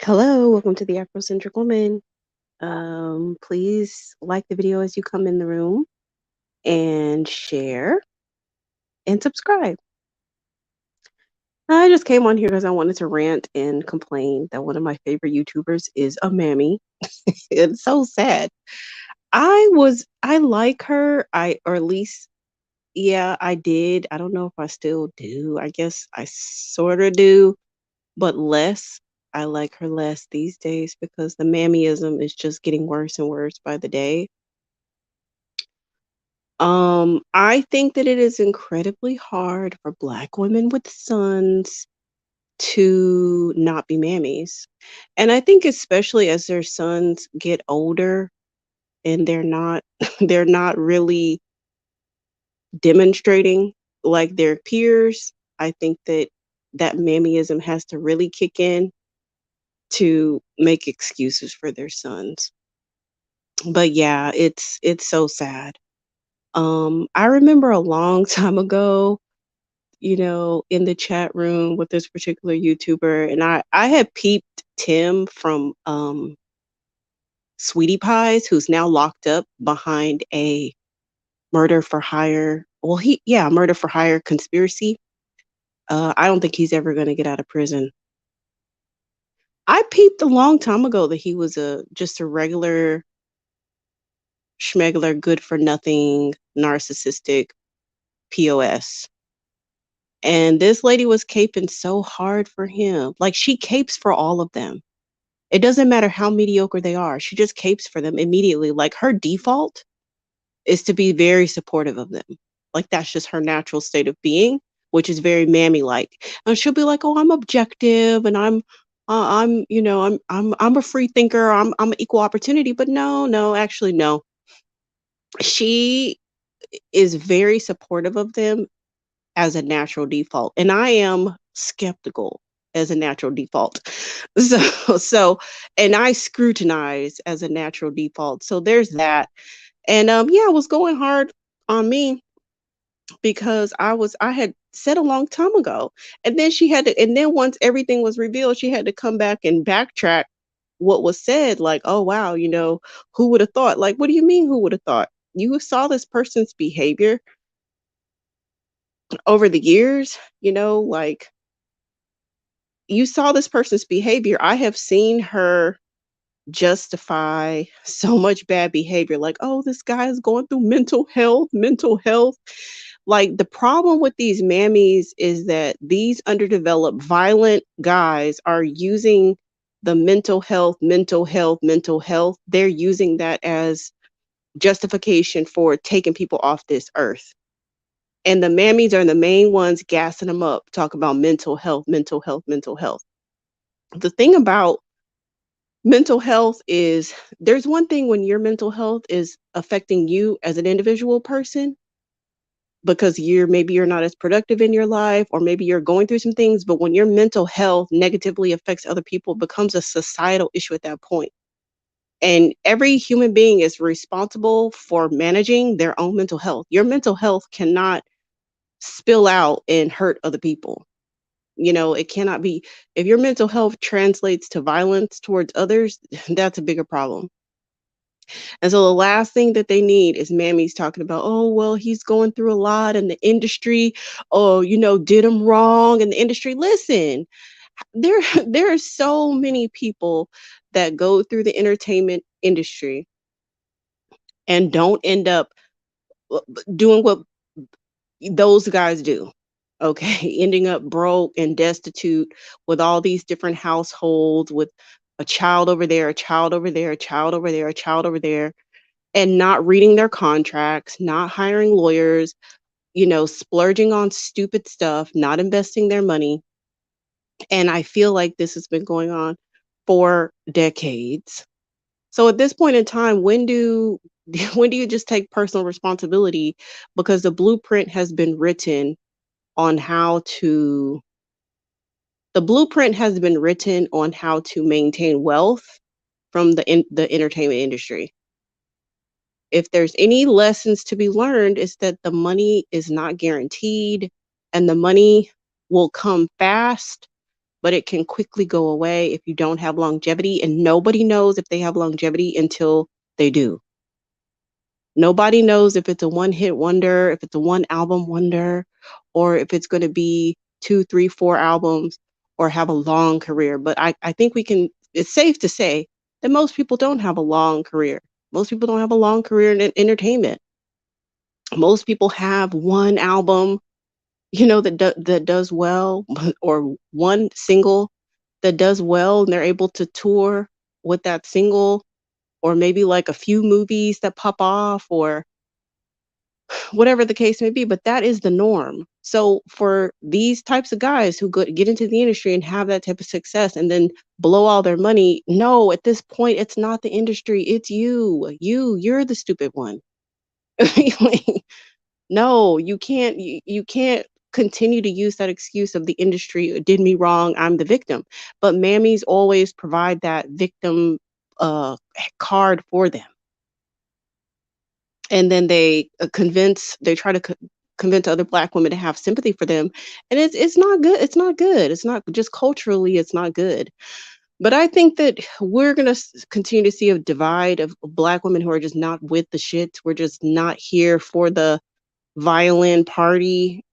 Hello, welcome to the Afrocentric Woman. Please like the video as you come in the room and share and subscribe. I just came on here because I wanted to rant and complain that one of my favorite YouTubers is a mammy. It's so sad. I like her. Or at least, yeah, I did. I don't know if I still do. I guess I sort of do, but less. I like her less these days because the mammyism is just getting worse and worse by the day. I think that it is incredibly hard for Black women with sons to not be mammies. And I think especially as their sons get older and they're not they're not really demonstrating like their peers, I think that mammyism has to really kick in to make excuses for their sons. But yeah, it's so sad. I remember a long time ago, in the chat room with this particular YouTuber, and I had peeped Tim from Sweetie Pies, who's now locked up behind a murder for hire. Well, murder for hire conspiracy. I don't think he's ever going to get out of prison. I peeped a long time ago that he was just a regular schmegler, good for nothing, narcissistic POS. And this lady was caping so hard for him. Like, she capes for all of them. It doesn't matter how mediocre they are. She just capes for them immediately. Like, her default is to be very supportive of them. Like, that's just her natural state of being, which is very mammy like. And she'll be like, "Oh, I'm objective and I'm a free thinker. I'm an equal opportunity." But no, actually no. She is very supportive of them as a natural default, and I am skeptical as a natural default. And I scrutinize as a natural default. So there's that. And yeah, it was going hard on me because I had said a long time ago. And then and then once everything was revealed, she had to come back and backtrack what was said, like, "Oh wow, who would have thought?" Like, what do you mean who would have thought? You saw this person's behavior over the years, like, you saw this person's behavior. I have seen her justify so much bad behavior, like, "Oh, this guy is going through mental health." Like, the problem with these mammies is that these underdeveloped, violent guys are using the mental health. They're using that as justification for taking people off this earth. And the mammies are the main ones gassing them up, talk about mental health, mental health, mental health. The thing about mental health is, there's one thing when your mental health is affecting you as an individual person because maybe you're not as productive in your life, or maybe you're going through some things, but when your mental health negatively affects other people, it becomes a societal issue at that point. And every human being is responsible for managing their own mental health. Your mental health cannot spill out and hurt other people. It cannot be. If your mental health translates to violence towards others, that's a bigger problem. And so the last thing that they need is mammies talking about, "Oh, well, he's going through a lot in the industry. Oh, did him wrong in the industry." Listen, there there are so many people that go through the entertainment industry and don't end up doing what those guys do. Okay, ending up broke and destitute with all these different households, with a child over there, a child over there, a child over there, a child over there, and not reading their contracts, not hiring lawyers, splurging on stupid stuff, not investing their money. And I feel like this has been going on for decades. So at this point in time, when do when do you just take personal responsibility, because the blueprint has been written on how to maintain wealth from the entertainment industry. If there's any lessons to be learned, is that the money is not guaranteed, and the money will come fast but it can quickly go away if you don't have longevity, and nobody knows if they have longevity until they do. Nobody knows if it's a one-hit wonder, if it's a one-album wonder, or if it's gonna be 2, 3, 4 albums or have a long career, but I think we can it's safe to say that most people don't have a long career. Most people don't have a long career in entertainment. Most people have one album, that does well, or one single that does well, and they're able to tour with that single, or maybe, like, a few movies that pop off, or whatever the case may be, but that is the norm. So for these types of guys who get into the industry and have that type of success and then blow all their money, no, at this point, it's not the industry, it's you. You're the stupid one. Like, no, you can't continue to use that excuse of the industry did me wrong, I'm the victim. But mammies always provide that victim card for them. And then they try to convince other Black women to have sympathy for them, and it's not good, it's not good, it's not just culturally, it's not good. But I think that we're gonna continue to see a divide of Black women who are just not with the shit, we're just not here for the violin party.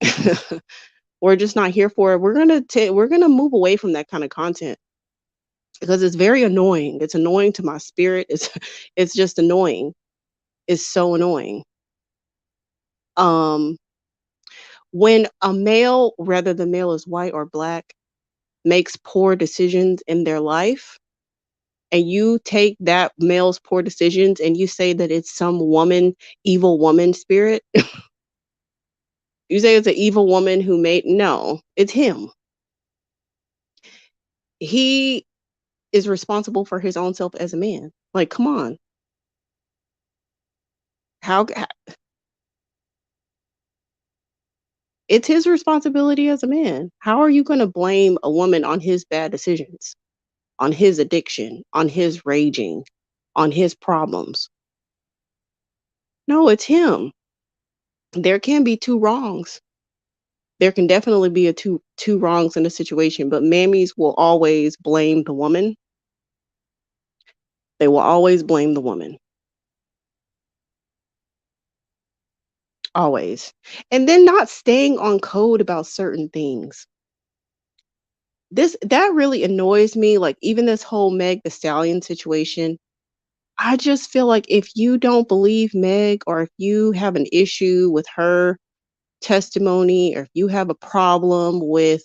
We're just not here for it. We're gonna move away from that kind of content because it's very annoying, it's annoying to my spirit, it's just annoying, it's so annoying. um When a male, whether the male is white or Black, makes poor decisions in their life, and you take that male's poor decisions and you say that it's some evil woman spirit, you say it's an evil woman who made no, it's him. He is responsible for his own self as a man. Like, come on. How it's his responsibility as a man. How are you gonna blame a woman on his bad decisions, on his addiction, on his raging, on his problems? No, it's him. There can be 2 wrongs. There can definitely be a two wrongs in a situation, but mammies will always blame the woman. They will always blame the woman, always. And then not staying on code about certain things. That really annoys me, like, even this whole Meg Thee Stallion situation. I just feel like if you don't believe Meg, or if you have an issue with her testimony, or if you have a problem with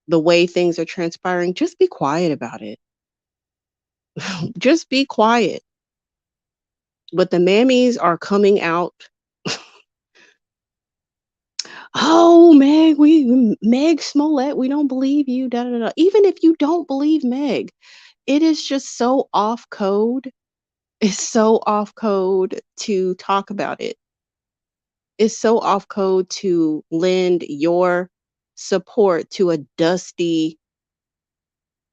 the way things are transpiring, just be quiet about it. Just be quiet. But the mammies are coming out. Oh, Meg Smollett, we don't believe you. Da, da, da. Even if you don't believe Meg, it is just so off code. It's so off code to talk about it. It's so off code to lend your support to a dusty,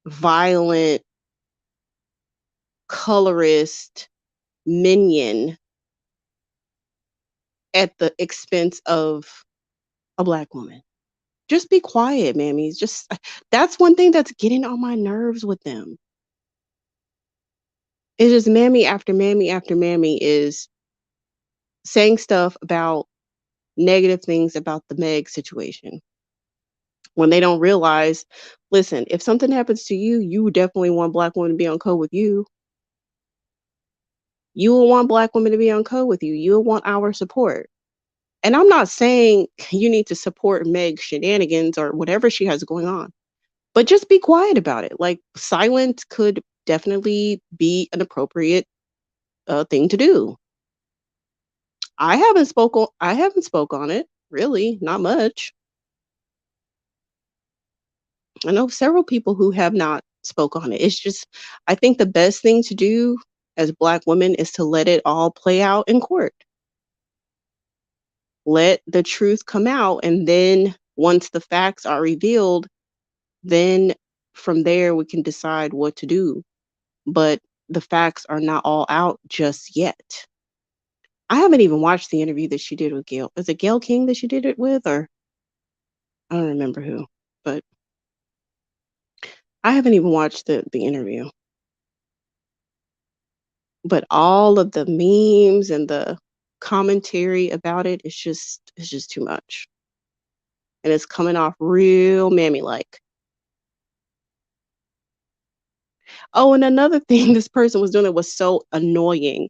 violent, colorist minion at the expense of a Black woman. Just be quiet, mammies. Just that's one thing that's getting on my nerves with them. It's just mammy after mammy after mammy is saying stuff about negative things about the Meg situation when they don't realize, listen, if something happens to you, you would definitely want Black women to be on code with you. You will want Black women to be on code with you. You'll want our support. And I'm not saying you need to support Meg's shenanigans or whatever she has going on, but just be quiet about it. Like, silence could definitely be an appropriate thing to do. I haven't spoke on it, really, not much. I know several people who have not spoke on it. It's just I think the best thing to do as Black women is to let it all play out in court. Let the truth come out, and then once the facts are revealed, then from there we can decide what to do. But the facts are not all out just yet. I haven't even watched the interview that she did with Gail. Is it Gail King that she did it with, or I don't remember who, but I haven't even watched the interview, but all of the memes and the commentary about it's just too much, and it's coming off real mammy-like. Oh, and another thing this person was doing that was so annoying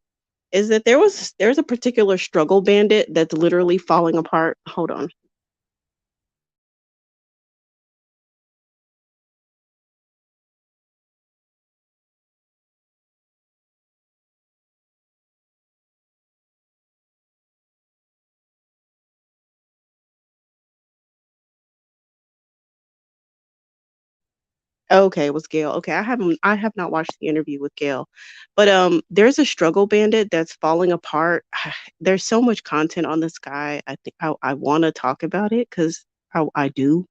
is that there's a particular struggle bandit that's literally falling apart. Hold on. Okay, it was Gail. Okay, I have not watched the interview with Gail. But there's a struggle bandit that's falling apart. There's so much content on this guy. I think I want to talk about it cuz I do.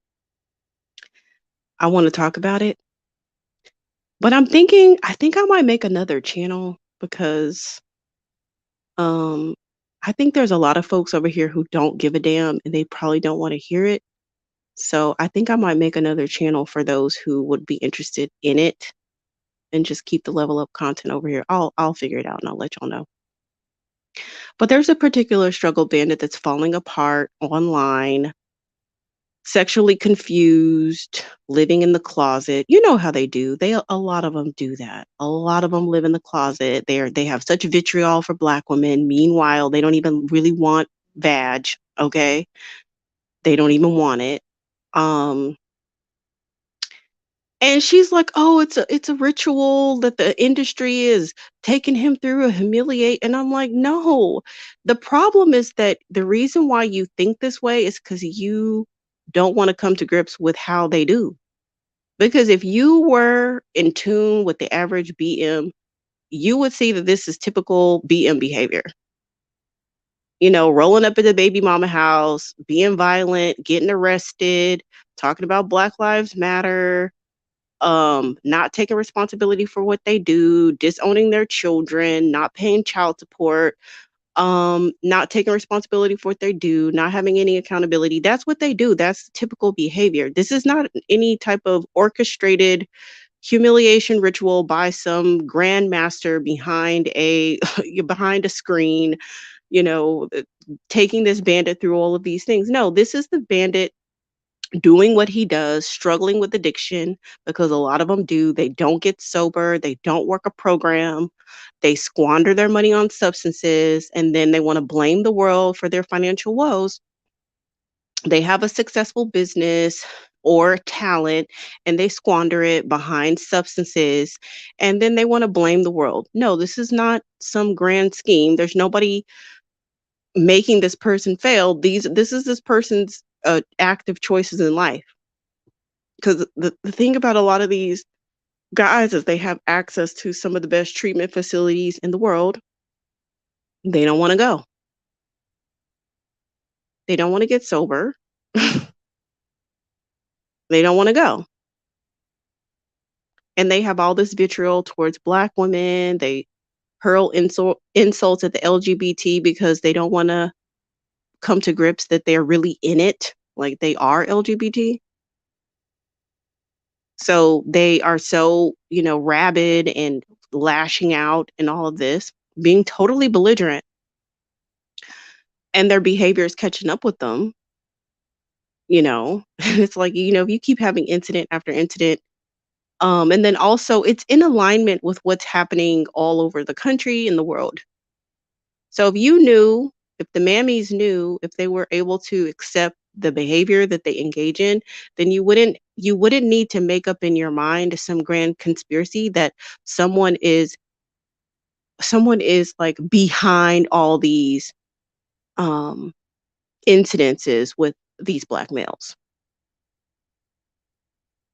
I want to talk about it. But I think I might make another channel because um I think there's a lot of folks over here who don't give a damn and they probably don't want to hear it. So I think I might make another channel for those who would be interested in it and just keep the level up content over here. I'll figure it out and I'll let y'all know. But there's a particular struggle bandit that's falling apart online, sexually confused, living in the closet. You know how they do. A lot of them do that. A lot of them live in the closet. They have such vitriol for black women. Meanwhile, they don't even really want vag, okay? They don't even want it. Um And she's like, "Oh, it's a ritual that the industry is taking him through a humiliate." And I'm like, "No. The problem is that the reason why you think this way is because you don't wanna come to grips with how they do. Because if you were in tune with the average BM, you would see that this is typical BM behavior. You know, rolling up at the baby mama house, being violent, getting arrested, talking about Black Lives Matter, not taking responsibility for what they do, disowning their children, not paying child support, not taking responsibility for what they do, not having any accountability. That's what they do. That's typical behavior. This is not any type of orchestrated humiliation ritual by some grandmaster behind a behind a screen, you know, taking this bandit through all of these things. No, this is the bandit doing what he does, struggling with addiction because a lot of them do. They don't get sober, they don't work a program, they squander their money on substances, and then they want to blame the world for their financial woes. They have a successful business or talent and they squander it behind substances and then they want to blame the world. No, this is not some grand scheme. There's nobody making this person fail. This is this person's active choices in life. Because the thing about a lot of these guys is they have access to some of the best treatment facilities in the world. They don't want to go. They don't want to get sober. They don't want to go. And they have all this vitriol towards black women. They hurl insults at the LGBT because they don't want to come to grips that they're really in it, like they are LGBT. So they are so, you know, rabid and lashing out and all of this, being totally belligerent, and their behavior is catching up with them, you know. It's like, you know, if you keep having incident after incident, and then also it's in alignment with what's happening all over the country and the world. So if you knew, if the mammies knew, if they were able to accept the behavior that they engage in, then you wouldn't need to make up in your mind some grand conspiracy that someone is someone is like behind all these um incidences with these black males.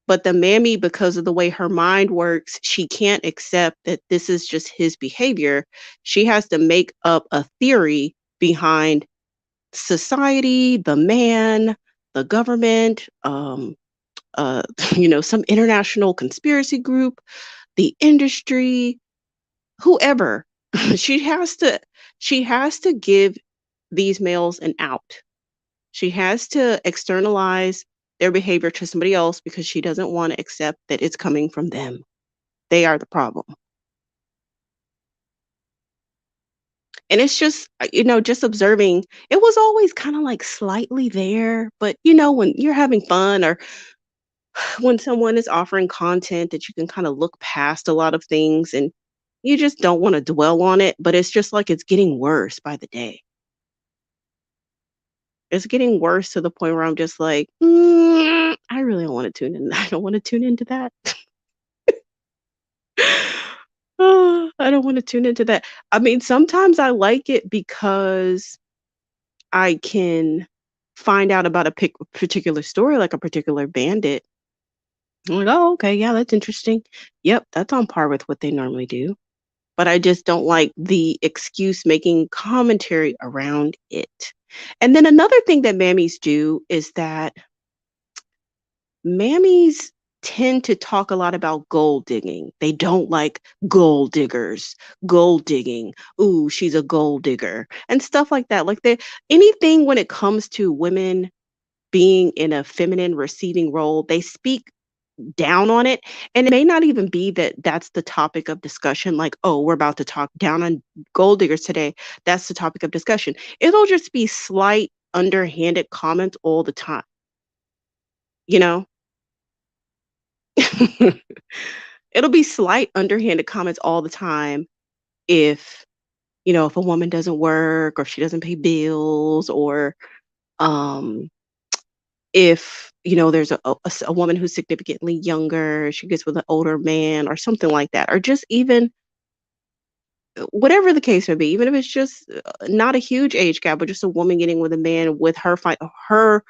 But the mammy, because of the way her mind works, she can't accept that this is just his behavior. She has to make up a theory behind society, the man, the government, you know, some international conspiracy group, the industry, whoever. she has to she has to give these males an out. She has to externalize. their behavior to somebody else because she doesn't want to accept that it's coming from them. They are the problem. And it's just, just observing, it was always kind of like slightly there, but when you're having fun or when someone is offering content that you can kind of look past a lot of things and you just don't want to dwell on it, but it's just like it's getting worse by the day. It's getting worse to the point where I'm just like, I really don't want to tune in. I don't want to tune into that. Oh, I don't want to tune into that. I mean, sometimes I like it because I can find out about a particular story, like a particular bandit. I'm like, oh, okay, yeah, that's interesting. Yep, that's on par with what they normally do. But I just don't like the excuse making commentary around it. And then another thing that mammies do is that mammies tend to talk a lot about gold digging. They don't like gold diggers, gold digging. Ooh, she's a gold digger and stuff like that. Like they anything when it comes to women being in a feminine receiving role, they speak down on it. And it may not even be that that's the topic of discussion. Like, oh, we're about to talk down on gold diggers today. That's the topic of discussion. It'll just be slight, underhanded comments all the time, you know? It'll be slight, underhanded comments all the time if, if a woman doesn't work or if she doesn't pay bills or um if there's a woman who's significantly younger, she gets with an older man or something like that, or just even whatever the case may be, even if it's just not a huge age gap, but just a woman getting with a man with her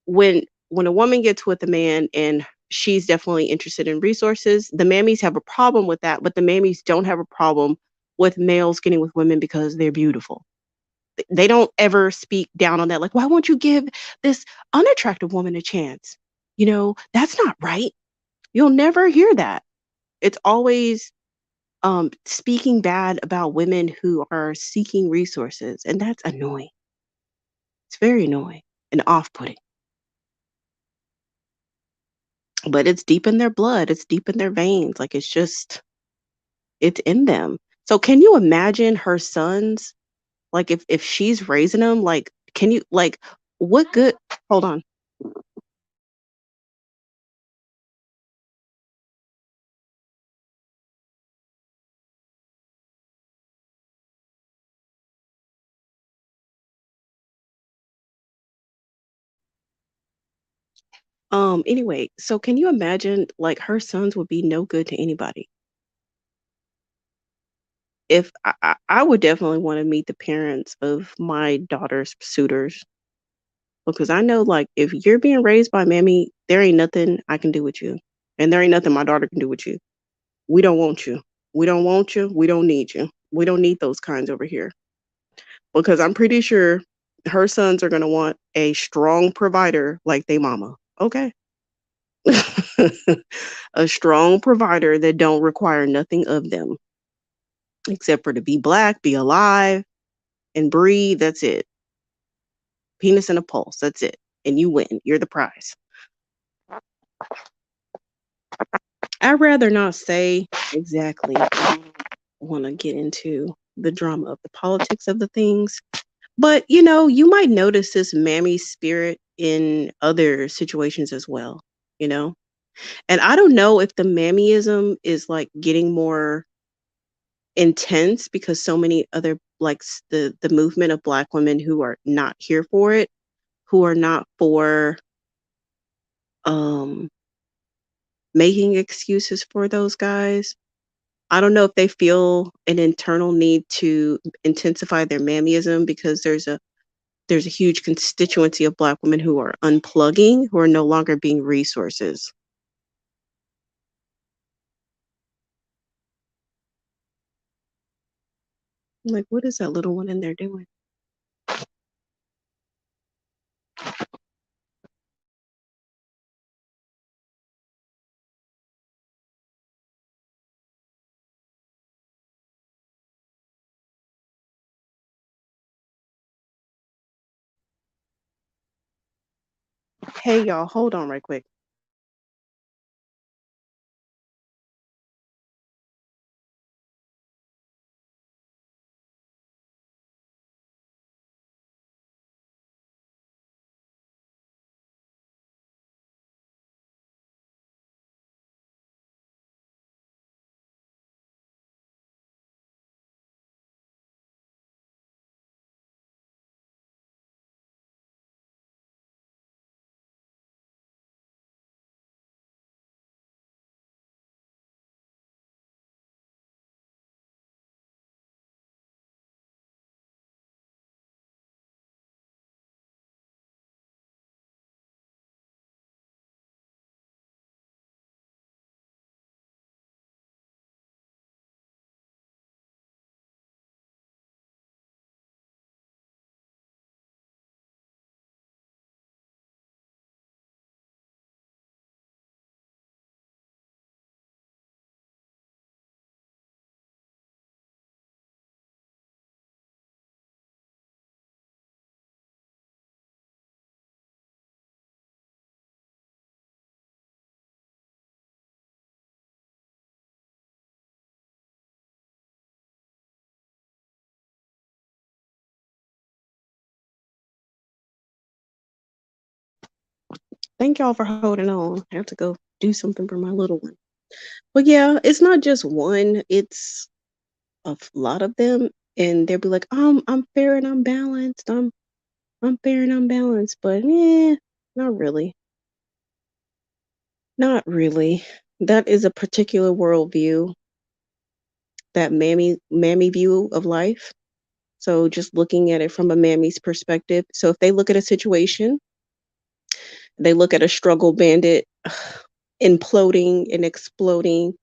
when a woman gets with a man and she's definitely interested in resources, the mammies have a problem with that, but the mammies don't have a problem with males getting with women because they're beautiful. They don't ever speak down on that. Like, why won't you give this unattractive woman a chance? That's not right. You'll never hear that. It's always speaking bad about women who are seeking resources. And that's annoying. It's very annoying and off putting. But it's deep in their blood, it's deep in their veins. Like, it's in them. So, can you imagine her sons? Like, if she's raising them, like, can you, like, what good? Hold on. Anyway, so can you imagine like her sons would be no good to anybody? If I would definitely want to meet the parents of my daughter's suitors because I know like if you're being raised by mammy, there ain't nothing I can do with you. And there ain't nothing my daughter can do with you. We don't want you. We don't want you. We don't need you. We don't need those kinds over here. Because I'm pretty sure her sons are gonna want a strong provider like they mama. Okay. A strong provider that don't require nothing of them except for to be black, be alive, and breathe. That's it. Penis and a pulse. That's it. And you win. You're the prize. I'd rather not say exactly. I want to get into the drama of the politics of the things. But, you might notice this mammy spirit in other situations as well, you know? And I don't know if the mammyism is like getting more intense because so many other like the movement of black women who are not here for it, who are not for um making excuses for those guys. I don't know if they feel an internal need to intensify their mammyism because there's a huge constituency of black women who are unplugging, who are no longer being resources. I'm like, what is that little one in there doing? Hey, y'all, hold on right quick. Thank y'all for holding on. I have to go do something for my little one. But yeah, it's not just one, it's lot of them. And they'll be like, I'm fair and I'm balanced. I'm fair and I'm balanced. But not really. Not really. That is a particular worldview, that mammy view of life. So just looking at it from a mammy's perspective. So if they look at a situation, they look at a struggle bandit imploding and exploding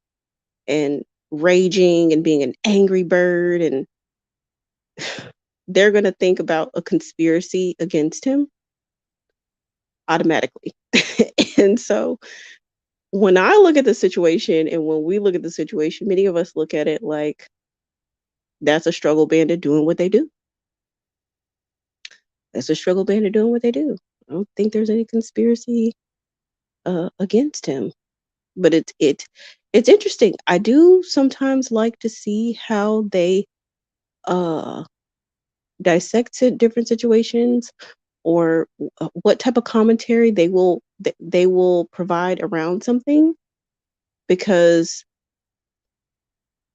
and raging and being an angry bird, and they're going to think about a conspiracy against him automatically. And so when I look at the situation, and when we look at the situation, many of us look at it like that's a struggle bandit doing what they do. That's a struggle bandit doing what they do. I don't think there's any conspiracy against him. But it's interesting. I do sometimes like to see how they uh dissect different situations, or what type of commentary they will provide around something, because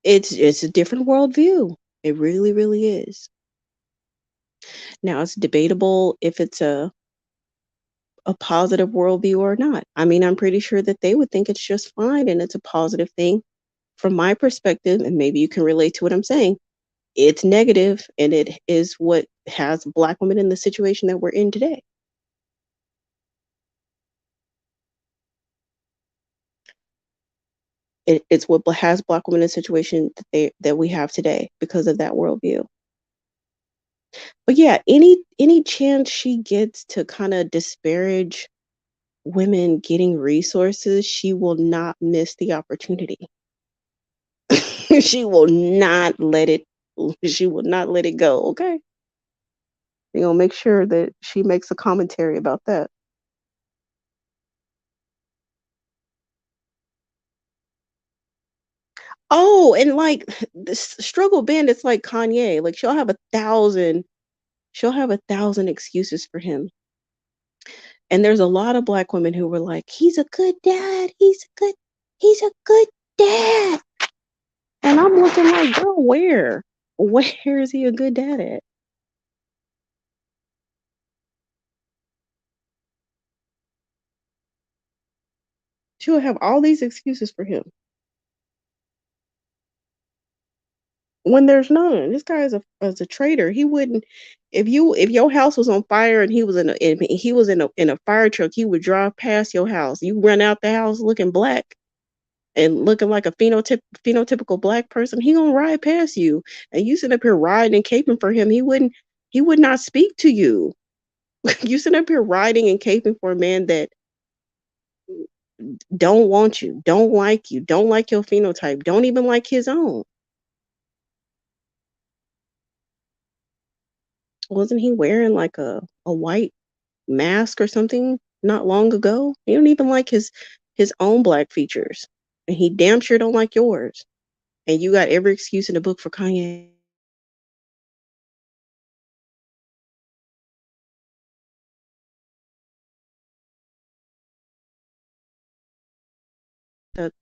it's a different worldview. It really, really is. Now it's debatable if it's a positive worldview or not. I mean, I'm pretty sure that they would think it's just fine and it's a positive thing. From my perspective, and maybe you can relate to what I'm saying, it's negative, and it is what has Black women in the situation that we're in today. It's what has Black women in the situation that we have today because of that worldview. But yeah, any chance she gets to kind of disparage women getting resources, she will not miss the opportunity. She will not let it. She will not let it go. Okay, you know, make sure that she makes a commentary about that. Oh, and like this struggle bandits like Kanye, like she'll have 1,000 excuses for him. And there's a lot of Black women who were like, he's a good dad. He's a good dad. And I'm looking like, girl, where? Where is he a good dad at? She'll have all these excuses for him when there's none. This guy is a traitor. He wouldn't, if your house was on fire and he was in a fire truck, he would drive past your house. You run out the house looking black and looking like a phenotypical Black person, he gonna ride past you, and you sit up here riding and caping for him. He would not speak to you. You sit up here riding and caping for a man that don't want you, don't like your phenotype, don't even like his own. Wasn't he wearing like a white mask or something? not long ago. He don't even like his own black features, and he damn sure don't like yours. And you got every excuse in the book for Kanye.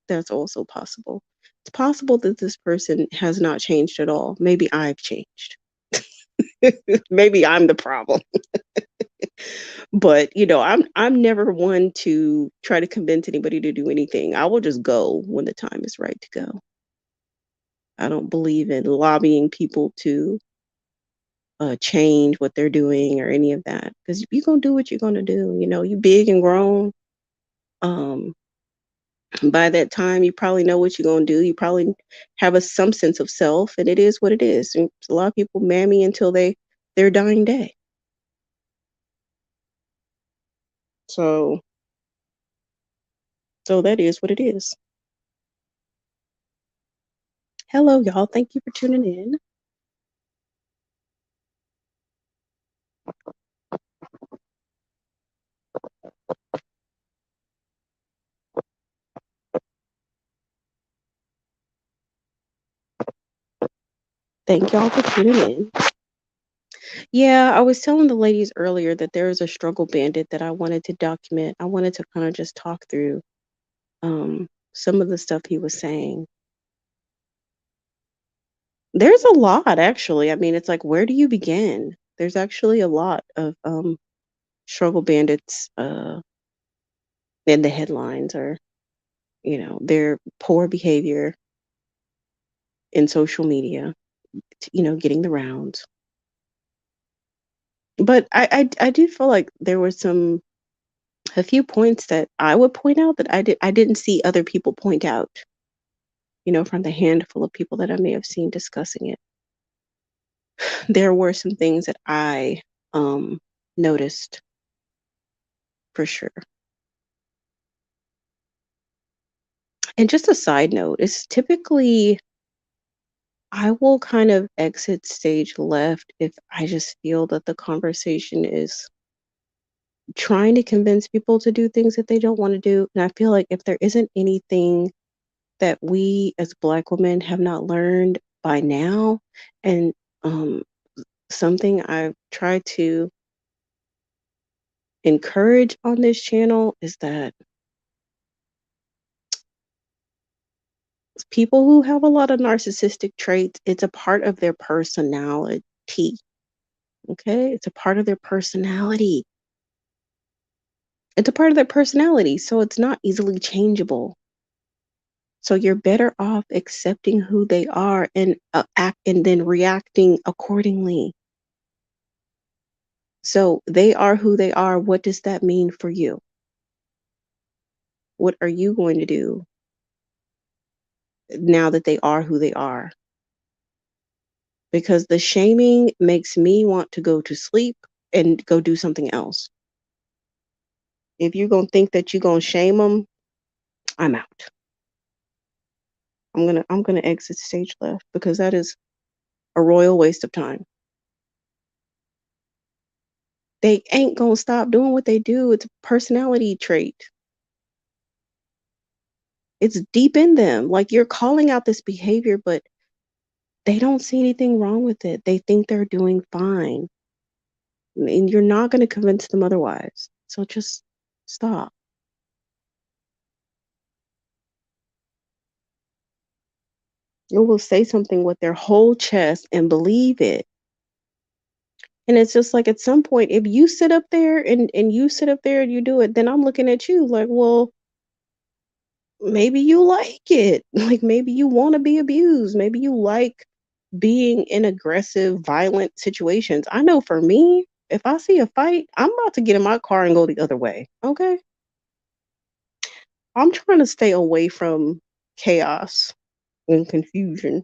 That's also possible. It's possible that this person has not changed at all. Maybe I've changed. Maybe I'm the problem. But, I'm never one to try to convince anybody to do anything. I will just go when the time is right to go. I don't believe in lobbying people to change what they're doing or any of that. Because you're gonna do what you're gonna do. You big and grown. Um, by that time, you probably know what you're gonna do. You probably have some sense of self, and it is what it is. And a lot of people mammy until their dying day. So so that is what it is. Hello, y'all. Thank you for tuning in. Thank y'all for tuning in. Yeah, I was telling the ladies earlier that there is a struggle bandit that I wanted to document. I wanted to kind of just talk through some of the stuff he was saying. There's a lot, actually. I mean, it's like, where do you begin? There's actually a lot of struggle bandits in the headlines, or their poor behavior in social media, getting the rounds. But I do feel like there were a few points that I would point out that I didn't see other people point out, from the handful of people that I may have seen discussing it. There were some things that I noticed for sure. And just a side note, it's typically I will kind of exit stage left if I just feel that the conversation is trying to convince people to do things that they don't want to do. And I feel like if there isn't anything that we as Black women have not learned by now, and um, something I've tried to encourage on this channel is that people who have a lot of narcissistic traits, it's a part of their personality. Okay? It's a part of their personality. It's a part of their personality, so it's not easily changeable. So you're better off accepting who they are and act and then reacting accordingly. So they are who they are. What does that mean for you? What are you going to do now that they are who they are? Because the shaming makes me want to go to sleep and go do something else. If you're going to think that you're going to shame them, I'm out. I'm going to exit stage left because that is a royal waste of time. They ain't going to stop doing what they do. It's a personality trait. It's deep in them. Like, you're calling out this behavior, but they don't see anything wrong with it. They think they're doing fine. And you're not going to convince them otherwise. So just stop. They will say something with their whole chest and believe it. And it's just like, at some point, if you sit up there and you sit up there and you do it, then I'm looking at you like, well, maybe you like it. Like, maybe you want to be abused. Maybe you like being in aggressive, violent situations. I know for me, if I see a fight, I'm about to get in my car and go the other way. Okay? I'm trying to stay away from chaos and confusion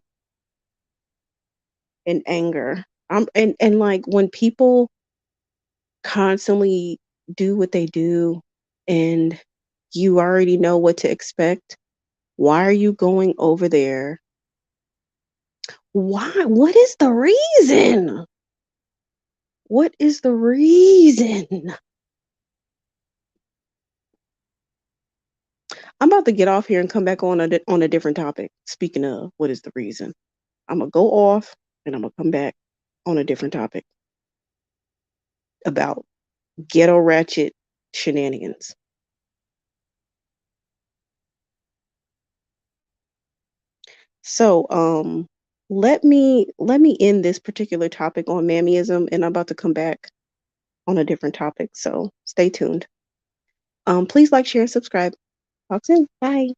and anger. And like, when people constantly do what they do and you already know what to expect, why are you going over there? Why? What is the reason? What is the reason? I'm about to get off here and come back on on a different topic. Speaking of, what is the reason? I'm gonna go off and I'm gonna come back on a different topic about ghetto ratchet shenanigans. So, let me end this particular topic on mammyism, and I'm about to come back on a different topic. So stay tuned. Please like, share, and subscribe. Talk soon. Bye.